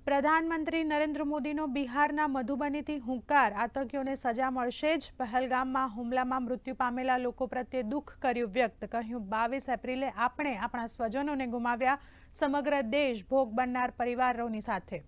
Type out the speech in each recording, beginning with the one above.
પ્રધાનમંત્રી નરેન્દ્ર મોદીનો બિહારના મધુબનીથી હુંકાર, આતંકીઓને સજા મળશે જ. પહેલગામમાં હુમલામાં મૃત્યુ પામેલા લોકો પ્રત્યે દુઃખ કર્યું વ્યક્ત. કહ્યું 22 એપ્રિલે આપણે આપણા સ્વજનોને ગુમાવ્યા, સમગ્ર દેશ ભોગ બનનાર પરિવારોની સાથે.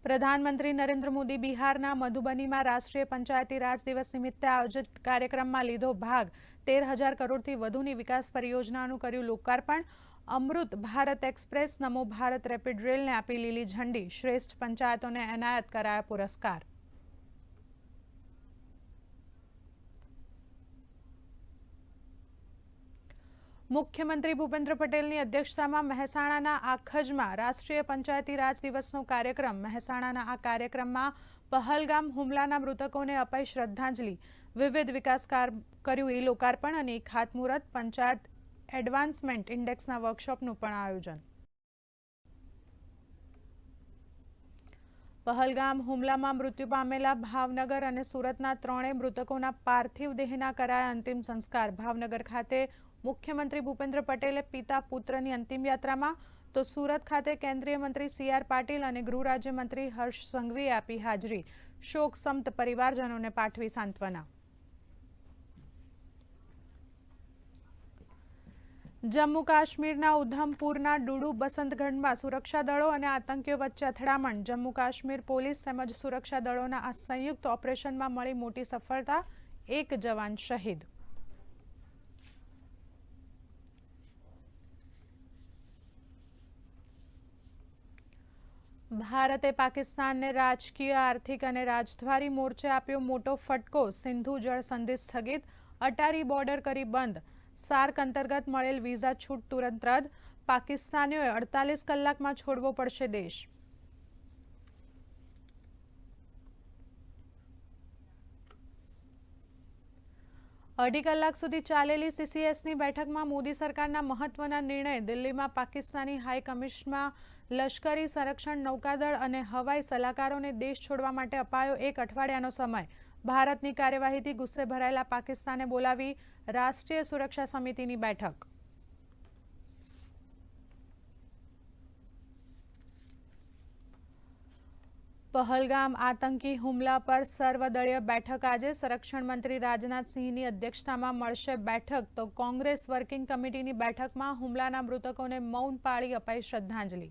પ્રધાનમંત્રી નરેન્દ્ર મોદી બિહારના મધુબનીમાં રાષ્ટ્રીય પંચાયતી રાજ દિવસ નિમિત્તે આયોજિત કાર્યક્રમમાં લીધો ભાગ. 13,000 કરોડથી વધુની વિકાસ પરિયોજનાનું કર્યું લોકાર્પણ. અમૃત ભારત એક્સપ્રેસ, નમો ભારત રેપિડ રેલને આપી લીલી ઝંડી. શ્રેષ્ઠ પંચાયતોને એનાયત કરાયા પુરસ્કાર. મુખ્યમંત્રી ભૂપેન્દ્ર પટેલની અધ્યક્ષતામાં મહેસાણાના આખજમાં રાષ્ટ્રીય પંચાયતી રાજ દિવસનો કાર્યક્રમ. મહેસાણાના આ કાર્યક્રમમાં પહલગામ હુમલાના મૃતકોને અપાઈ શ્રદ્ધાંજલિ. વિવિધ વિકાસ કર્યું ઈ લોકાર્પણ અને ખાતમુહૂર્ત. પંચાયત એડવાન્સમેન્ટ ઇન્ડેક્સના વર્કશોપનું પણ આયોજન. પહલગામ હુમલામાં મૃત્યુ પામેલા ભાવનગર અને સુરતના ત્રણેય મૃતકોના પાર્થિવ દેહના કરાયા અંતિમ સંસ્કાર. ભાવનગર ખાતે મુખ્યમંત્રી ભૂપેન્દ્ર પટેલે પિતા પુત્રની અંતિમ યાત્રામાં, તો સુરત ખાતે કેન્દ્રીય મંત્રી CR પાટીલ અને ગૃહ રાજ્યમંત્રી હર્ષ સંઘવીએ આપી હાજરી. શોક સંત પરિવારજનોને પાઠવી સાંત્વના. જમ્મુ કાશ્મીરના ઉધમપુરના ડુડુ બસંતગઢમાં સુરક્ષા દળો અને આતંકીઓ વચ્ચે અથડામણ. જમ્મુ કાશ્મીર પોલીસ તેમજ સુરક્ષા દળોના આ સંયુક્ત ઓપરેશનમાં મળી મોટી સફળતા, 1 જવાન શહીદ. ભારતે પાકિસ્તાનને રાજકીય, આર્થિક અને રાજદ્વારી મોરચે આપ્યો મોટો ફટકો. સિંધુ જળ સંધિ સ્થગિત, અટારી બોર્ડર કરી બંધ. સાર્ક અંતર્ગત મળેલ વિઝા છૂટ તુરંત રદ. પાકિસ્તાનીઓએ 48 કલાકમાં છોડવો પડશે દેશ. અઢી કલાક સુધી ચાલેલી CCSની બેઠકમાં મોદી સરકારના મહત્વના નિર્ણય. દિલ્હીમાં પાકિસ્તાની હાઈ કમિશનમાં લશ્કરી સંરક્ષણ, નૌકાદળ અને હવાઈ સલાહકારોને દેશ છોડવા માટે અપાયો 1 અઠવાડિયાનો સમય. ભારતની કાર્યવાહીથી ગુસ્સે ભરાયેલા પાકિસ્તાને બોલાવી રાષ્ટ્રીય સુરક્ષા સમિતિની બેઠક. પહલગામ આતંકી હુમલા પર સર્વદળીય બેઠક આજે. સંરક્ષણ મંત્રી રાજનાથ સિંહની અધ્યક્ષતામાં મળશે બેઠક. તો કોંગ્રેસ વર્કિંગ કમિટીની બેઠકમાં હુમલાના મૃતકોને મૌન પાળી અપાઈ શ્રદ્ધાંજલિ.